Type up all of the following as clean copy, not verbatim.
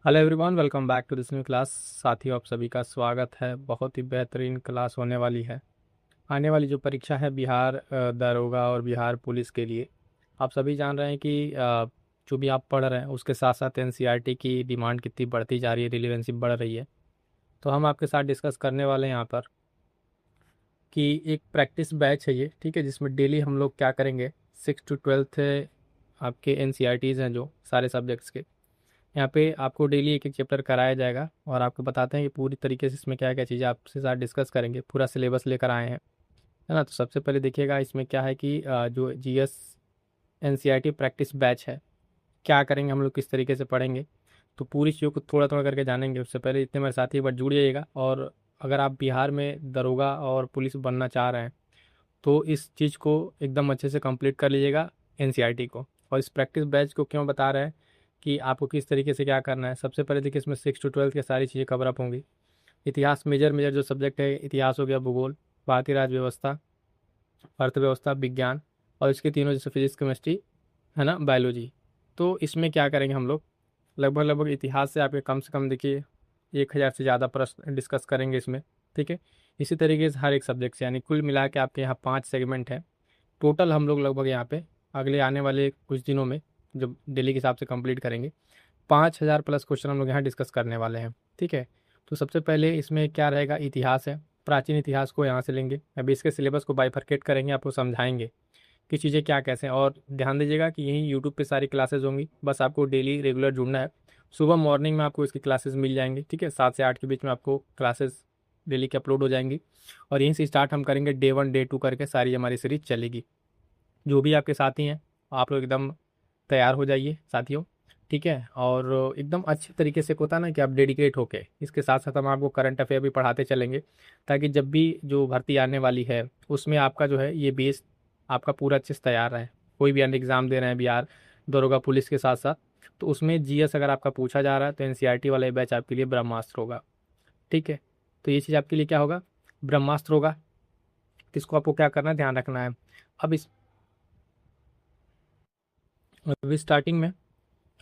Hello everyone, welcome back to this new class. साथियों, आप सभी का स्वागत है। बहुत ही बेहतरीन क्लास होने वाली है। आने वाली जो परीक्षा है बिहार दरोगा और बिहार पुलिस के लिए, आप सभी जान रहे हैं कि जो भी आप पढ़ रहे हैं उसके साथ साथ एनसीईआरटी की डिमांड कितनी बढ़ती जा रही है, रिलेवेंसी बढ़ रही है। तो हम आपके साथ डिस्कस करने वाले हैं यहाँ पर कि एक प्रैक्टिस बैच है ये, ठीक है, जिसमें डेली हम लोग क्या करेंगे, 6 to 12 आपके एनसीईआरटीज़ हैं जो सारे सब्जेक्ट्स के, यहाँ पे आपको डेली एक एक चैप्टर कराया जाएगा और आपको बताते हैं कि पूरी तरीके से इसमें क्या क्या चीज़ें आपसे साथ डिस्कस करेंगे। पूरा सिलेबस लेकर आए हैं, है ना। तो सबसे पहले देखिएगा इसमें क्या है कि जो जीएस एनसीईआरटी प्रैक्टिस बैच है, क्या करेंगे हम लोग, किस तरीके से पढ़ेंगे, तो पूरी चीज़ों को थोड़ा थोड़ा करके जानेंगे। उससे पहले इतने मेरे साथी एक बार जुड़ जाइएगा। और अगर आप बिहार में दरोगा और पुलिस बनना चाह रहे हैं तो इस चीज़ को एकदम अच्छे से कंप्लीट कर लीजिएगा, एनसीईआरटी को। और इस प्रैक्टिस बैच को क्यों बता रहे हैं कि आपको किस तरीके से क्या करना है। सबसे पहले देखिए, इसमें 6 to 12 की सारी चीज़ें कवर अप होंगी। इतिहास मेजर मेजर जो सब्जेक्ट है, इतिहास हो गया, भूगोल, भारतीय राज्य व्यवस्था, अर्थव्यवस्था, विज्ञान, और इसके तीनों जैसे फिजिक्स, केमिस्ट्री, है ना, बायोलॉजी। तो इसमें क्या करेंगे हम लोग, लगभग लगभग इतिहास से आपके कम से कम देखिए 1,000 से ज़्यादा प्रश्न डिस्कस करेंगे इसमें, ठीक है। इसी तरीके से हर एक सब्जेक्ट से, यानी कुल मिला के आपके यहाँ 5 सेगमेंट हैं टोटल। हम लोग लगभग यहाँ पे अगले आने वाले कुछ दिनों में, जब डेली के हिसाब से कंप्लीट करेंगे, 5,000 प्लस क्वेश्चन हम लोग यहाँ डिस्कस करने वाले हैं, ठीक है। तो सबसे पहले इसमें क्या रहेगा, इतिहास है। प्राचीन इतिहास को यहाँ से लेंगे। अभी इसके सिलेबस को बाइफरकेट करेंगे, आपको समझाएंगे कि चीज़ें क्या कैसे हैं। और ध्यान दीजिएगा कि यही यूट्यूब पे सारी क्लासेज होंगी, बस आपको डेली रेगुलर जुड़ना है। सुबह मॉर्निंग में आपको इसकी क्लासेस मिल जाएंगी, ठीक है। 7 से 8 के बीच में आपको क्लासेस डेली की अपलोड हो जाएंगी। और यहीं से स्टार्ट हम करेंगे, डे 1 डे 2 करके सारी हमारी सीरीज चलेगी। जो भी आपके साथी हैं, आप लोग एकदम तैयार हो जाइए साथियों, ठीक है। और एकदम अच्छे तरीके से होता है ना कि आप डेडिकेट होके, इसके साथ साथ हम आपको करंट अफेयर भी पढ़ाते चलेंगे, ताकि जब भी जो भर्ती आने वाली है उसमें आपका जो है ये बेस आपका पूरा अच्छे से तैयार रहे। कोई भी अन्य एग्ज़ाम दे रहे हैं बिहार दरोगा पुलिस के साथ साथ, तो उसमें जीएस अगर आपका पूछा जा रहा है तो एनसीईआरटी वाला ये बैच आपके लिए ब्रह्मास्त्र होगा, ठीक है। तो ये चीज़ आपके लिए क्या होगा, ब्रह्मास्त्र होगा। तो इसको आपको क्या करना है, ध्यान रखना है। अब इस अभी स्टार्टिंग में,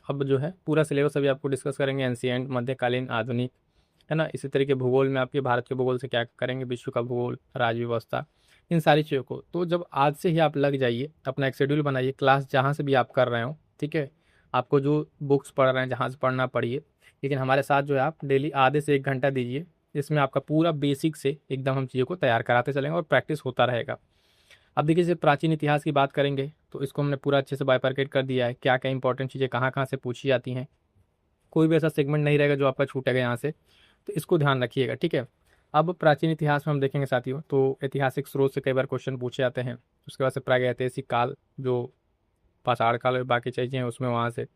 अब जो है पूरा सिलेबस अभी आपको डिस्कस करेंगे, एंशिएंट, मध्यकालीन, आधुनिक, है ना। इसी तरीके भूगोल में आपके भारत के भूगोल से क्या करेंगे, विश्व का भूगोल, राज्य व्यवस्था, इन सारी चीज़ों को। तो जब आज से ही आप लग जाइए, अपना एक शेड्यूल बनाइए, क्लास जहाँ से भी आप कर रहे हो, ठीक है। आपको जो बुक्स पढ़ रहे हैं जहाँ से पढ़ना पढ़िए, लेकिन हमारे साथ जो है आप डेली आधे से 1 घंटा दीजिए। इसमें आपका पूरा बेसिक से एकदम हम चीज़ों को तैयार कराते चलेंगे और प्रैक्टिस होता रहेगा। अब देखिए, जैसे प्राचीन इतिहास की बात करेंगे तो इसको हमने पूरा अच्छे से बाइफरकेट कर दिया है, क्या क्या इंपॉर्टेंट चीज़ें कहाँ कहाँ से पूछी जाती हैं। कोई भी ऐसा सेगमेंट नहीं रहेगा जो आपका छूटेगा यहाँ से, तो इसको ध्यान रखिएगा, ठीक है। अब प्राचीन इतिहास में हम देखेंगे साथियों, तो ऐतिहासिक स्रोत से कई बार क्वेश्चन पूछे जाते हैं। उसके बाद से प्रागैतिहासिक काल, जो पाषाण काल और बाकी चीज़ें हैं उसमें, वहाँ से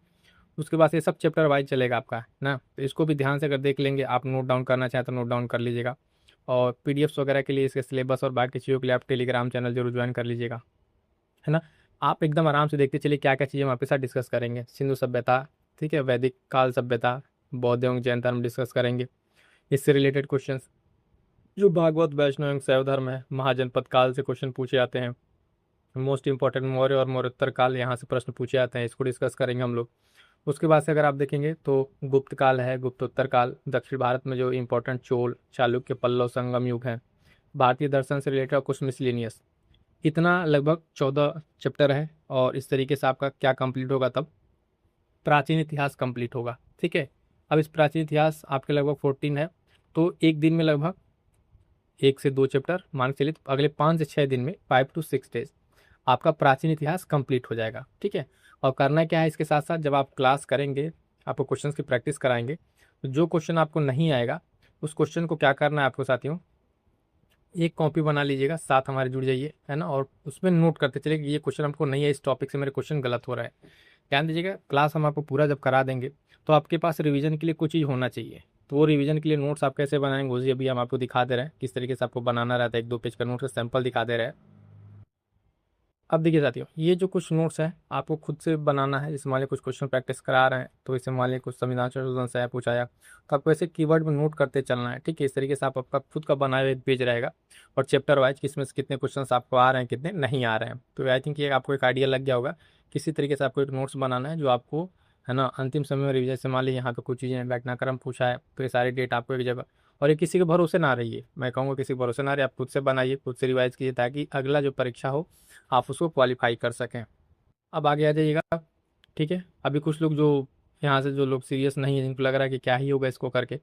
उसके बाद से ये सब चैप्टर वाइज चलेगा आपका, है ना। तो इसको भी ध्यान से अगर देख लेंगे, आप नोट डाउन करना चाहें तो नोट डाउन कर लीजिएगा। और पीडीएफ्स वगैरह के लिए, इसके सिलेबस और बाकी चीज़ों के लिए आप टेलीग्राम चैनल जरूर ज्वाइन कर लीजिएगा, है ना। आप एकदम आराम से देखते चलिए क्या क्या चीज़ें हम आपके साथ डिस्कस करेंगे। सिंधु सभ्यता, ठीक है, वैदिक काल सभ्यता, बौद्ध एवं जैन धर्म डिस्कस करेंगे। इससे रिलेटेड क्वेश्चंस, जो भागवत, वैष्णव एवं शैव धर्म है, महाजनपद काल से क्वेश्चन पूछे जाते हैं। मोस्ट इंपॉर्टेंट मौर्य और मौर्योत्तर काल, यहाँ से प्रश्न पूछे जाते हैं, इसको डिस्कस करेंगे हम लोग। उसके बाद से अगर आप देखेंगे तो गुप्त काल है, गुप्तोत्तर काल, दक्षिण भारत में जो इंपॉर्टेंट चोल, चालुक्य, पल्लव, संगम युग है, भारतीय दर्शन से रिलेटेड कुछ मिसलिनियस। इतना लगभग 14 चैप्टर है। और इस तरीके से आपका क्या कंप्लीट होगा, तब प्राचीन इतिहास कंप्लीट होगा, ठीक है। अब इस प्राचीन इतिहास आपके लगभग 14 है, तो एक दिन में लगभग 1 से 2 चैप्टर मान के चलिए, तो अगले 5 से 6 दिन में, 5 to 6 डेज आपका प्राचीन इतिहास कंप्लीट हो जाएगा, ठीक है। और करना क्या है, इसके साथ साथ जब आप क्लास करेंगे, आपको क्वेश्चंस की प्रैक्टिस कराएंगे, तो जो क्वेश्चन आपको नहीं आएगा उस क्वेश्चन को क्या करना है आपको साथियों, एक कॉपी बना लीजिएगा, साथ हमारे जुड़ जाइए, है ना। और उसमें नोट करते चलिए कि ये क्वेश्चन हमको नहीं है, इस टॉपिक से मेरे क्वेश्चन गलत हो रहा है। ध्यान दीजिएगा, क्लास हम आपको पूरा जब करा देंगे तो आपके पास रिवीजन के लिए कुछ चीज़ होना चाहिए। तो वो रिवीजन के लिए नोट्स आप कैसे बनाएंगे, वो अभी हम आपको दिखा दे रहे हैं, किस तरीके से आपको बनाना रहता है। 1-2 पेज का नोट्स का सैंपल दिखा दे रहे हैं। अब देखिए साथियों, ये जो कुछ नोट्स हैं आपको खुद से बनाना है। जैसे मान लीजिए कुछ क्वेश्चन प्रैक्टिस करा रहे हैं, तो इसे मान लीजिए कुछ संविधान संशोधन से पूछा है, तो आपको ऐसे कीवर्ड में नोट करते चलना है, ठीक है। इस तरीके से आप आपका खुद का बनाया हुआ एक पेज रहेगा, और चैप्टर वाइज किसमें से कितने क्वेश्चन आपको आ रहे हैं, कितने नहीं आ रहे हैं। तो आई थिंक ये आपको एक आइडिया लग गया होगा। किसी तरीके से आपको एक नोट्स बनाना है जो आपको है ना, अंतिम समय में रिवीजन से मान लीजिए यहाँ पे कुछ चीज़ें घटनाक्रम पूछा है तो ये सारी डेट आपको एक जगह, और ये किसी के भरोसे ना रहिए, मैं कहूँगा किसी के भरोसे ना रहिए, आप खुद से बनाइए, खुद से रिवाइज कीजिए ताकि अगला जो परीक्षा हो आप उसको क्वालिफाई कर सकें। अब आगे आ जाइएगा। ठीक है, अभी कुछ लोग जो यहाँ से जो लोग सीरियस नहीं है, जिनको लग रहा है कि क्या ही होगा इसको करके,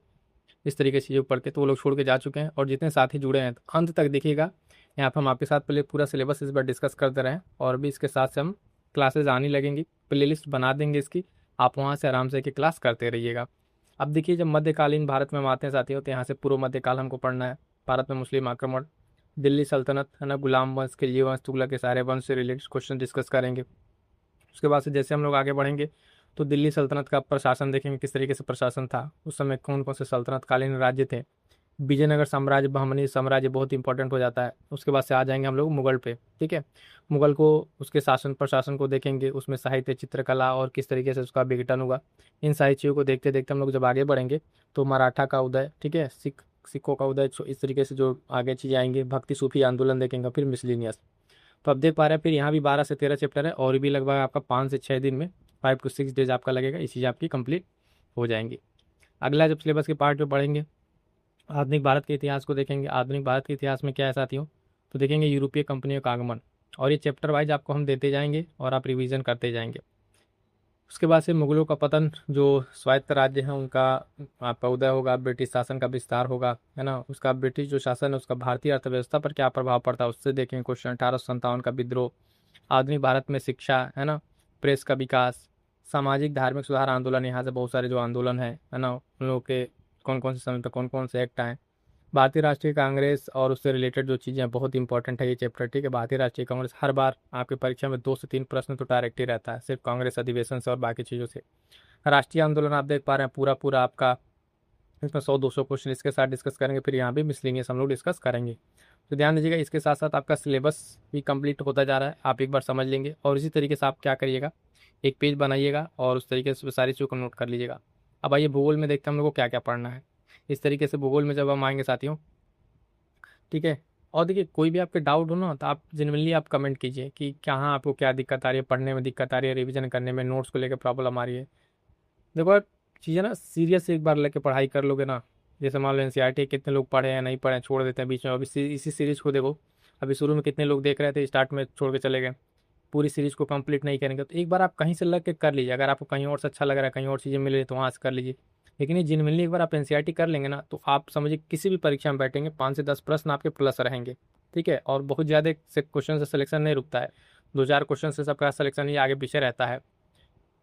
इस तरीके से चीज़ों को पढ़ के, तो वो लोग छोड़ के जा चुके हैं, और जितने साथी जुड़े हैं तो अंत तक देखिएगा। यहाँ पर हम आपके साथ पहले पूरा सिलेबस इस बार डिस्कस करते रहें, और भी इसके साथ से हम क्लासेज आने लगेंगी, प्लेलिस्ट बना देंगे इसकी, आप वहाँ से आराम से कि क्लास करते रहिएगा। अब देखिए, जब मध्यकालीन भारत में हम आते हैं साथियों, तो यहाँ से पूर्व मध्यकाल हमको पढ़ना है। भारत में मुस्लिम आक्रमण, दिल्ली सल्तनत, है ना, गुलाम वंश, खिलजी वंश, तुगलक के सारे वंश से रिलेटेड क्वेश्चन डिस्कस करेंगे। उसके बाद से जैसे हम लोग आगे बढ़ेंगे तो दिल्ली सल्तनत का प्रशासन देखेंगे, किस तरीके से प्रशासन था उस समय, कौन कौन से सल्तनत कालीन राज्य थे। विजयनगर साम्राज्य, बहमनी साम्राज्य बहुत इंपॉर्टेंट हो जाता है। उसके बाद से आ जाएंगे हम लोग मुगल पे। ठीक है, मुगल को, उसके शासन प्रशासन को देखेंगे, उसमें साहित्य, चित्रकला और किस तरीके से उसका विघटन हुआ। इन सारी चीज़ों को देखते देखते हम लोग जब आगे बढ़ेंगे तो मराठा का उदय, ठीक है, सिखों का उदय, इस तरीके से जो आगे चीज़ें आएंगी, भक्ति सूफी आंदोलन देखेंगे, फिर मिसलिनियस। तो आप देख पा रहे हैं, फिर यहाँ भी 12 से 13 चैप्टर है, और भी लगभग आपका 5 से 6 दिन में, 5 to 6 डेज आपका लगेगा, ये चीज़ आपकी कंप्लीट हो जाएंगी। अगला जब सिलेबस के पार्ट में पढ़ेंगे, आधुनिक भारत के इतिहास को देखेंगे। आधुनिक भारत के इतिहास में क्या है साथियों, तो देखेंगे यूरोपीय कंपनियों का आगमन, और ये चैप्टर वाइज आपको हम देते जाएंगे और आप रिवीजन करते जाएंगे। उसके बाद से मुगलों का पतन, जो स्वायत्त राज्य हैं उनका आपका उदय होगा, ब्रिटिश शासन का विस्तार होगा, है ना, उसका ब्रिटिश जो शासन है उसका भारतीय अर्थव्यवस्था पर क्या प्रभाव पड़ता है उससे देखेंगे क्वेश्चन। 1857 का विद्रोह, आधुनिक भारत में शिक्षा, है ना, प्रेस का विकास, सामाजिक धार्मिक सुधार आंदोलन, यहाँ से बहुत सारे जो आंदोलन है ना, उन लोगों के कौन कौन से समय पर कौन कौन से एक्ट आए। भारतीय राष्ट्रीय कांग्रेस और उससे रिलेटेड जो चीज़ें हैं, बहुत इंपॉर्टेंट है ये चैप्टर। ठीक है, भारतीय राष्ट्रीय कांग्रेस, हर बार आपकी परीक्षा में 2 से 3 प्रश्न तो डायरेक्ट ही रहता है, सिर्फ कांग्रेस अधिवेशन से और बाकी चीज़ों से। राष्ट्रीय आंदोलन आप देख पा रहे हैं, पूरा पूरा आपका इसमें 100-200 क्वेश्चन इसके साथ डिस्कस करेंगे, फिर यहाँ भी मिसलेनियस हम लोग डिस्कस करेंगे। तो ध्यान दीजिएगा, इसके साथ साथ आपका सिलेबस भी कंप्लीट होता जा रहा है, आप एक बार समझ लेंगे, और इसी तरीके से आप क्या करिएगा, एक पेज बनाइएगा और उस तरीके से सारी चीज़ों को नोट कर लीजिएगा। अब आइए भूगोल में देखते हैं हम लोग को क्या क्या पढ़ना है। इस तरीके से भूगोल में जब हम आएंगे साथियों, ठीक है, और देखिए कोई भी आपके डाउट हो ना तो आप जेनुअनली आप कमेंट कीजिए कि कहाँ आपको क्या दिक्कत आ रही है, पढ़ने में दिक्कत आ रही है, रिवीजन करने में, नोट्स को लेकर प्रॉब्लम आ रही है। देखो यार, चीज़ें ना सीरियस से एक बार लेके पढ़ाई कर लोगे ना, जैसे मान लो एनसीईआरटी कितने लोग पढ़े हैं, नहीं पढ़े हैं, छोड़ देते हैं बीच में। अभी इसी सीरीज को देखो, अभी शुरू में कितने लोग देख रहे थे, स्टार्ट में छोड़ के चले गए, पूरी सीरीज को कंप्लीट नहीं करेंगे। तो एक बार आप कहीं से लग के कर लीजिए, अगर आपको कहीं और से अच्छा लग रहा है, कहीं और चीज़ें मिल रही है तो वहाँ से कर लीजिए। लेकिन ये जेनुइनली एक बार आप एनसीईआरटी कर लेंगे ना, तो आप समझिए किसी भी परीक्षा में बैठेंगे 5 से 10 प्रश्न आपके प्लस रहेंगे। ठीक है, और बहुत ज़्यादा से क्वेश्चन से सिलेक्शन नहीं रुकता है, 2-4 क्वेश्चन से सबका सिलेक्शन ही आगे पीछे रहता है।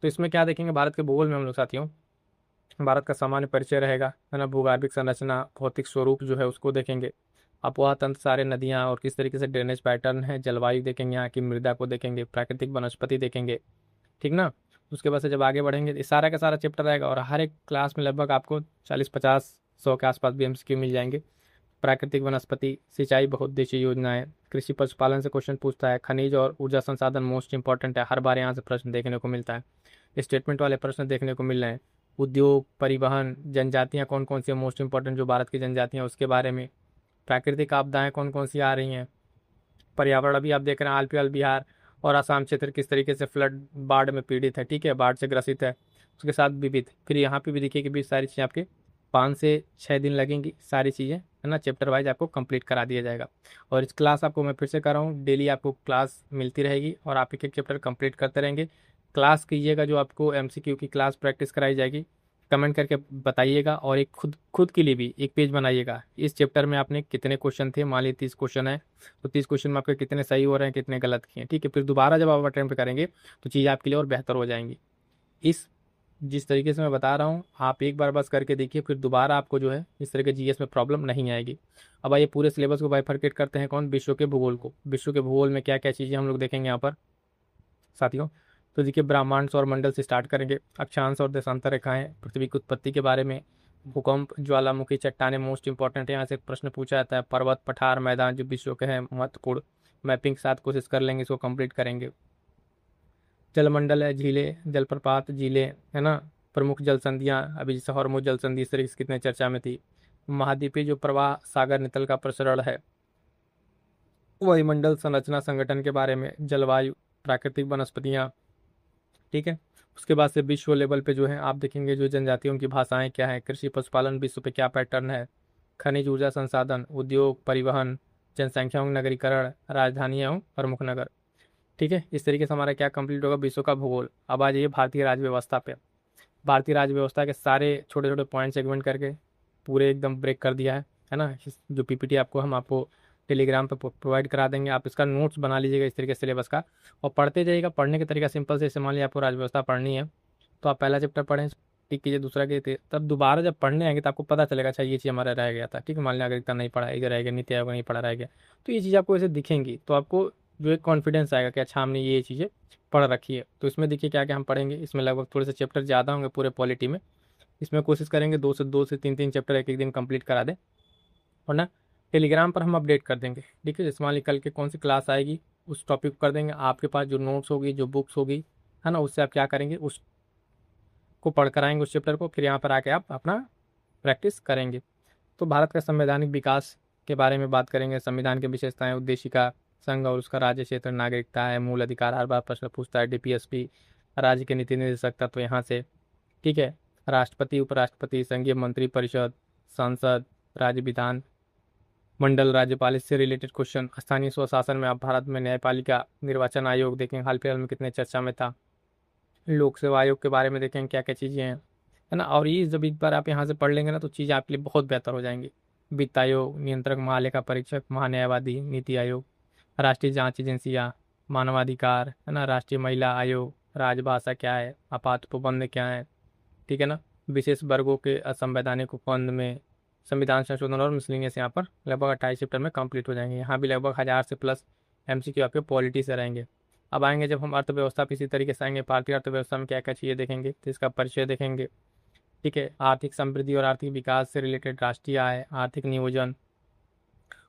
तो इसमें क्या देखेंगे, भारत के भूगोल में हम लोग साथियों, भारत का सामान्य परिचय रहेगा, है ना, भूगर्भिक संरचना, भौतिक स्वरूप जो है उसको देखेंगे, अपवाह तंत्र, सारे नदियाँ और किस तरीके से ड्रेनेज पैटर्न है, जलवायु देखेंगे, यहाँ की मृदा को देखेंगे, प्राकृतिक वनस्पति देखेंगे। ठीक ना, उसके बाद से जब आगे बढ़ेंगे ये सारा का सारा चैप्टर रहेगा, और हर एक क्लास में लगभग आपको 40-50-100 के आसपास भी एमसीक्यू मिल जाएंगे। प्राकृतिक वनस्पति, सिंचाई, बहुउद्देशीय योजनाएं, कृषि पशुपालन से क्वेश्चन पूछता है, खनिज और ऊर्जा संसाधन मोस्ट इंपॉर्टेंट है, हर बार यहाँ से प्रश्न देखने को मिलता है, स्टेटमेंट वाले प्रश्न देखने को मिल रहे हैं। उद्योग, परिवहन, जनजातियाँ कौन कौन सी मोस्ट इंपॉर्टेंट जो भारत की जनजातियाँ उसके बारे में, प्राकृतिक आपदाएं कौन कौन सी आ रही हैं, पर्यावरण अभी आप देख रहे हैं आलपीएल बिहार और आसाम क्षेत्र किस तरीके से फ्लड बाढ़ में पीड़ित है, ठीक है, बाढ़ से ग्रसित है, उसके साथ विविध। फिर यहाँ पे भी देखिए कि भी सारी चीज़ें आपके 5 से 6 दिन लगेंगी, सारी चीज़ें, है ना, चैप्टर वाइज आपको कंप्लीट करा दिया जाएगा। और इस क्लास आपको मैं फिर से कर रहा हूँ, डेली आपको क्लास मिलती रहेगी और आप एक एक चैप्टर कंप्लीट करते रहेंगे। क्लास कीजिएगा, जो आपको एमसीक्यू की क्लास प्रैक्टिस कराई जाएगी, कमेंट करके बताइएगा, और एक खुद खुद के लिए भी एक पेज बनाइएगा, इस चैप्टर में आपने कितने क्वेश्चन थे, मान लीजिए 30 क्वेश्चन है, तो 30 क्वेश्चन में आपके कितने सही हो रहे हैं, कितने गलत किए हैं। ठीक है, फिर दोबारा जब आप अटेम्प्ट करेंगे तो चीज़ आपके लिए और बेहतर हो जाएंगी। इस जिस तरीके से मैं बता रहा हूँ आप एक बार बस करके देखिए, फिर दोबारा आपको जो है इस तरह के जीएस में प्रॉब्लम नहीं आएगी। अब आइए पूरे सिलेबस को बाइफरकेट करते हैं, कौन, विश्व के भूगोल को। विश्व के भूगोल में क्या क्या चीज़ें हम लोग देखेंगे यहाँ पर साथियों, तो देखिए ब्रह्मांड सौर मंडल से स्टार्ट करेंगे, अक्षांश और देशांतर रेखाएं, पृथ्वी की उत्पत्ति के बारे में, भूकंप, ज्वालामुखी, चट्टाने मोस्ट इंपॉर्टेंट है, यहाँ से प्रश्न पूछा जाता है, पर्वत, पठार, मैदान जो विश्व के हैं महत्वपूर्ण, मैपिंग के साथ कोशिश कर लेंगे, इसको कंप्लीट करेंगे। जलमंडल है, झीलें, जलप्रपात, झीलें, है ना, प्रमुख जल संधियाँ, अभी जैसे हॉर्मुज जल संधि इस तरीके से कितने चर्चा में थी, महाद्वीपीय जो प्रवाह, सागर नितल का प्रसरण है, वायुमंडल संरचना संगठन के बारे में, जलवायु, प्राकृतिक वनस्पतियाँ। ठीक है, उसके बाद से विश्व लेवल पे जो है आप देखेंगे जो जनजातियों की भाषाएं क्या है, कृषि पशुपालन विश्व पे क्या पैटर्न है, खनिज ऊर्जा संसाधन, उद्योग, परिवहन, जनसंख्या एवं नगरीकरण, राजधानी एवं प्रमुख नगर। ठीक है, इस तरीके से हमारा क्या कंप्लीट होगा, विश्व का भूगोल। अब आ जाइए भारतीय राज्य व्यवस्था पे। भारतीय राज्य व्यवस्था के सारे छोटे छोटे पॉइंट सेगमेंट करके पूरे एकदम ब्रेक कर दिया है ना। जो पीपीटी आपको हम आपको टेलीग्राम पे प्रोवाइड करा देंगे, आप इसका नोट्स बना लीजिएगा इस तरीके से सिलेबस का, और पढ़ते जाइएगा। पढ़ने का तरीका सिंपल से, जैसे मान लिया आपको राज्य व्यवस्था पढ़नी है तो आप पहला चैप्टर पढ़ें, टिक कीजिए, दूसरा कीजिए, तब दोबारा जब पढ़ने आएंगे तो आपको पता चलेगा अच्छा ये चीज़ हमारा रह गया था। ठीक है, मान लिया नागरिकता नहीं पढ़ा, इधर रह गया, नीति आयोग नहीं पढ़ा, रह गया, तो ये चीज़ आपको ऐसे दिखेंगी तो आपको जो एक कॉन्फिडेंस आएगा कि अच्छा हमने ये चीज़ें पढ़ रखी है। तो इसमें देखिए क्या क्या हम पढ़ेंगे, इसमें लगभग थोड़े से चैप्टर ज़्यादा होंगे पूरे पॉलिटी में। इसमें कोशिश करेंगे दो से तीन चैप्टर एक एक दिन कंप्लीट करा दें, और ना टेलीग्राम पर हम अपडेट कर देंगे। ठीक है, जैसे मान ली कल के कौन सी क्लास आएगी उस टॉपिक को कर देंगे, आपके पास जो नोट्स होगी, जो बुक्स होगी, है ना, उससे आप क्या करेंगे, उसको पढ़ कर आएंगे उस चैप्टर को, फिर यहाँ पर आके आप अपना प्रैक्टिस करेंगे। तो भारत का संवैधानिक विकास के बारे में बात करेंगे, संविधान की विशेषताएं, उद्देशिका, संघ और उसका राज्य क्षेत्र, नागरिकता है, मूल अधिकार, हर बार प्रश्न पूछता है, डीपीएसपी, राज्य के नीति निर्देशक तत्व यहाँ से। ठीक है, राष्ट्रपति, उपराष्ट्रपति, संघीय मंत्री परिषद, संसद, राज्य विधान मंडल, राज्यपाल, इससे रिलेटेड क्वेश्चन। स्थानीय स्वशासन में आप भारत में न्यायपालिका, निर्वाचन आयोग देखेंगे हाल फिलहाल में कितने चर्चा में था, लोक सेवा आयोग के बारे में देखेंगे क्या क्या चीज़ें हैं, है ना। और ये जब एक बार आप यहाँ से पढ़ लेंगे ना तो चीज़ें आपके लिए बहुत बेहतर हो जाएंगी। वित्त आयोग, नियंत्रक, महालेखा परीक्षक, महान्यायवादी, नीति आयोग, राष्ट्रीय जांच एजेंसियाँ, मानवाधिकार, है ना, राष्ट्रीय महिला आयोग, राजभाषा क्या है, आपात उपबंध क्या है, ठीक है ना, विशेष वर्गों के असंवैधानिक उपबंध में, संविधान संशोधन और मिसलिनियस, यहाँ पर लगभग 28 चैप्टर में कंप्लीट हो जाएंगे। यहाँ भी लगभग 1000 से प्लस एमसीक्यू आपके पॉलिटी से रहेंगे। अब आएंगे जब हम अर्थव्यवस्था पे इसी तरीके से आएंगे, भारतीय अर्थव्यवस्था में क्या क्या चीज़ें देखेंगे तो इसका परिचय देखेंगे। ठीक है, आर्थिक समृद्धि और आर्थिक विकास से रिलेटेड, राष्ट्रीय आय, आर्थिक नियोजन,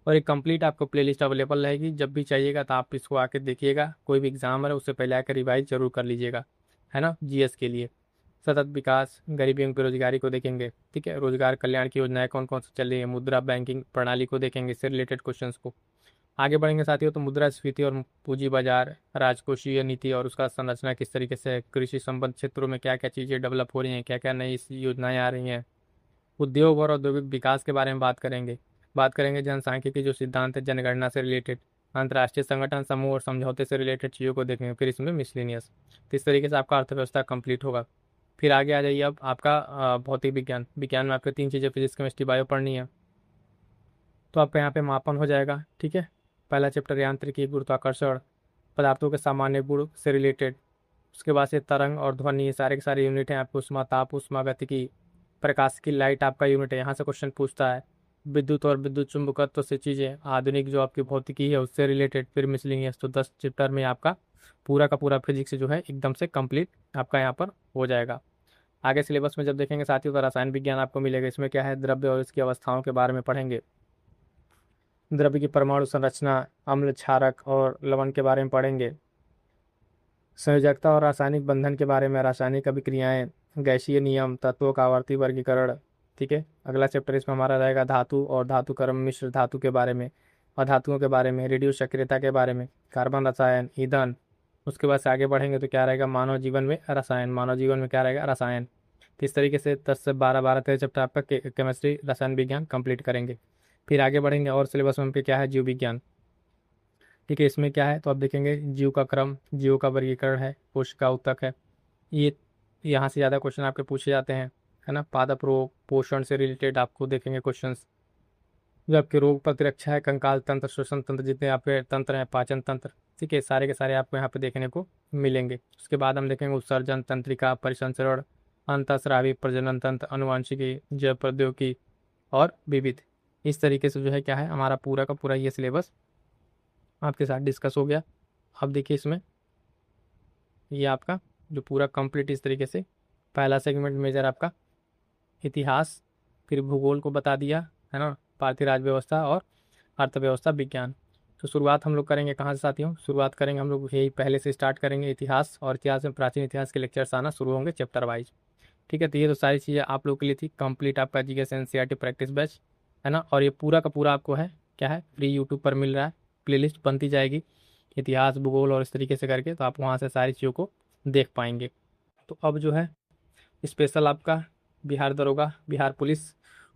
और एक कंप्लीट आपको प्लेलिस्ट अवेलेबल रहेगी। जब भी चाहिएगा तो आप इसको आके देखिएगा, कोई भी एग्जाम है उससे पहले आकर रिवाइज जरूर कर लीजिएगा, है ना, जीएस के लिए। सतत विकास, गरीबी एवं बेरोजगारी को देखेंगे। ठीक है, रोजगार कल्याण की योजनाएं कौन कौन सी चल रही है, मुद्रा बैंकिंग प्रणाली को देखेंगे, इससे रिलेटेड क्वेश्चंस को। आगे बढ़ेंगे साथियों तो मुद्रास्फीति और पूंजी बाजार, राजकोषीय नीति और उसका संरचना किस तरीके से है, कृषि संबंध क्षेत्रों में क्या क्या चीज़ें डेवलप हो रही हैं, क्या क्या नई योजनाएं आ रही हैं, उद्योग और औद्योगिक विकास के बारे में बात करेंगे जनसांख्यिकी जो सिद्धांत है, जनगणना से रिलेटेड, अंतर्राष्ट्रीय संगठन, समूह और समझौते से रिलेटेड चीज़ों को देखेंगे, फिर इसमें मिसलिनियस। तो इस तरीके से आपका अर्थव्यवस्था कंप्लीट होगा। फिर आगे आ जाइए, अब आपका भौतिक विज्ञान में आपको 3 चीज़ें फिजिक्स, केमिस्ट्री, बायो पढ़नी है। तो आपका यहाँ पे मापन हो जाएगा। ठीक है, पहला चैप्टर यांत्रिकी, गुरुत्वाकर्षण, पदार्थों के सामान्य गुण से रिलेटेड। उसके बाद से तरंग और ध्वनि, ये सारे के सारे यूनिट हैं आपको, उष्मा, ताप, उष्मा गतिकी, प्रकाश की लाइट आपका यूनिट है, यहाँ से क्वेश्चन पूछता है। विद्युत और विद्युत चुंबकत्व से चीज़ें, आधुनिक जो आपकी भौतिकी है उससे रिलेटेड, फिर मिसलिनियस। तो 10 चैप्टर में आपका पूरा का पूरा फिजिक्स जो है एकदम से कंप्लीट आपका यहाँ पर हो जाएगा। आगे सिलेबस में जब देखेंगे साथियों तो रसायन विज्ञान आपको मिलेगा। इसमें क्या है, द्रव्य और इसकी अवस्थाओं के बारे में पढ़ेंगे, द्रव्य की परमाणु संरचना, अम्ल, क्षारक और लवण के बारे में पढ़ेंगे, संयोजकता और रासायनिक बंधन के बारे में, रासायनिक अभिक्रियाएं, गैसीय नियम, तत्वों का आवर्ती वर्गीकरण। ठीक है, अगला चैप्टर इसमें हमारा रहेगा धातु और धातुकर्म, मिश्र धातु के बारे में और धातुओं के बारे में, रेडियो सक्रियता के बारे में, कार्बन रसायन, ईंधन। उसके बाद से आगे बढ़ेंगे तो क्या रहेगा, मानव जीवन में रसायन, मानव जीवन में क्या रहेगा, रसायन। तो इस तरीके से 10 से 12 13 चैप्टर आपका केमिस्ट्री, रसायन विज्ञान कंप्लीट करेंगे। फिर आगे बढ़ेंगे और सिलेबस में हम पे क्या है, जीव विज्ञान। ठीक है, इसमें क्या है तो आप देखेंगे जीव का क्रम, जीव का वर्गीकरण है, कोशिका, ऊतक है। ये यहाँ से ज़्यादा क्वेश्चन आपके पूछे जाते हैं, है ना। पादप रोग, पोषण से रिलेटेड आपको देखेंगे क्वेश्चंस। जो आपके रोग प्रतिरक्षा है, कंकाल तंत्र, श्वसन तंत्र, जितने आपके तंत्र हैं, पाचन तंत्र, ठीक है, सारे के सारे आपको यहाँ पे देखने को मिलेंगे। उसके बाद हम देखेंगे उत्सर्जन, तंत्रिका, परिसंचरण, अंतःस्रावी, प्रजनन तंत्र, आनुवांशिकी, जैव प्रौद्योगिकी और विविध। इस तरीके से जो है क्या है, हमारा पूरा का पूरा ये सिलेबस आपके साथ डिस्कस हो गया। अब देखिए इसमें ये आपका जो पूरा कंप्लीट इस तरीके से पहला सेगमेंट मेजर आपका इतिहास, फिर भूगोल को बता दिया, है ना, भारतीय राज्य व्यवस्था और अर्थव्यवस्था विज्ञान। तो शुरुआत हम लोग करेंगे कहाँ से साथियों, शुरुआत करेंगे हम लोग यही पहले से स्टार्ट करेंगे, इतिहास। और इतिहास में प्राचीन इतिहास के लेक्चर्स आना शुरू होंगे चैप्टर वाइज। ठीक है, तो ये तो सारी चीज़ें आप लोगों के लिए थी कंप्लीट आपका जीएस एनसीईआरटी प्रैक्टिस बैच, है ना। और ये पूरा का पूरा आपको है क्या है, फ्री यूट्यूब पर मिल रहा है, प्लेलिस्ट बनती जाएगी इतिहास, भूगोल और इस तरीके से करके, तो आप वहाँ से सारी चीज़ों को देख पाएंगे। तो अब जो है स्पेशल आपका बिहार दरोगा, बिहार पुलिस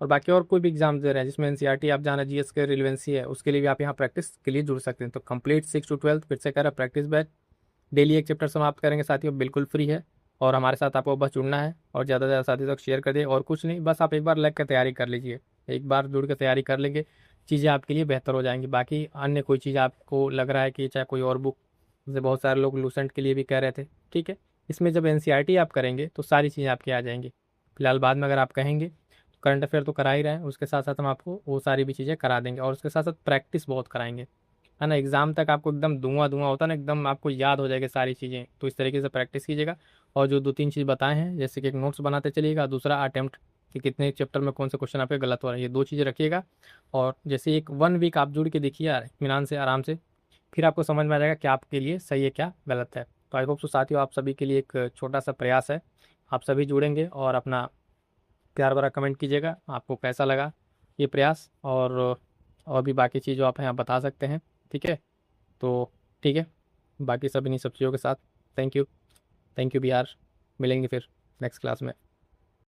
और बाकी और कोई भी एग्जाम दे रहे हैं जिसमें एनसीईआरटी आप जाना जीएस के रिलेवेंसी है, उसके लिए भी आप यहाँ प्रैक्टिस के लिए जुड़ सकते हैं। तो कंप्लीट 6 to 12 फिर से कह रहा है प्रैक्टिस बैच, डेली एक चैप्टर समाप्त करेंगे साथियों, बिल्कुल फ्री है। और हमारे साथ आपको बस जुड़ना है और ज़्यादा से ज़्यादा साथियों तक शेयर कर दिए, और कुछ नहीं, बस आप एक बार लग कर तैयारी कर लीजिए। एक बार जुड़ के तैयारी कर लेंगे, चीज़ें आपके लिए बेहतर हो जाएंगी। बाकी अन्य कोई चीज़ आपको लग रहा है कि चाहे कोई और बुक, जैसे बहुत सारे लोग लूसेंट के लिए भी कह रहे थे, ठीक है, इसमें जब एनसीईआरटी आप करेंगे तो सारी चीज़ें आपकी आ जाएंगी। फिलहाल बाद में अगर आप कहेंगे तो करंट अफेयर तो करा ही रहे हैं, उसके साथ साथ हम आपको वो सारी भी चीज़ें करा देंगे और उसके साथ साथ प्रैक्टिस बहुत कराएंगे, है ना। एग्जाम तक आपको एकदम धुआं धुआं होता है ना, एकदम आपको याद हो जाएगी सारी चीज़ें। तो इस तरीके से प्रैक्टिस कीजिएगा। और जो 2-3 चीज़ बताए हैं, जैसे कि एक नोट्स बनाते चलिएगा, दूसरा अटेम्प्ट कि कितने चैप्टर में कौन से क्वेश्चन आपके गलत हो रहे हैं, ये 2 चीज़ें रखिएगा। और जैसे एक 1 वीक आप जुड़ के देखिए यार इत्मीनान से, आराम से, फिर आपको समझ में आ जाएगा क्या आपके लिए सही है क्या गलत है। तो आई होप सो साथियों आप सभी के लिए एक छोटा सा प्रयास है, आप सभी जुड़ेंगे और अपना प्यार भरा कमेंट कीजिएगा आपको कैसा लगा ये प्रयास। और भी बाकी चीज़ जो आप यहाँ बता सकते हैं, ठीक है। तो ठीक है, बाकी सब इन्हीं सब चीज़ों के साथ thank you, thank you Bihar. मिलेंगे फिर नेक्स्ट क्लास में।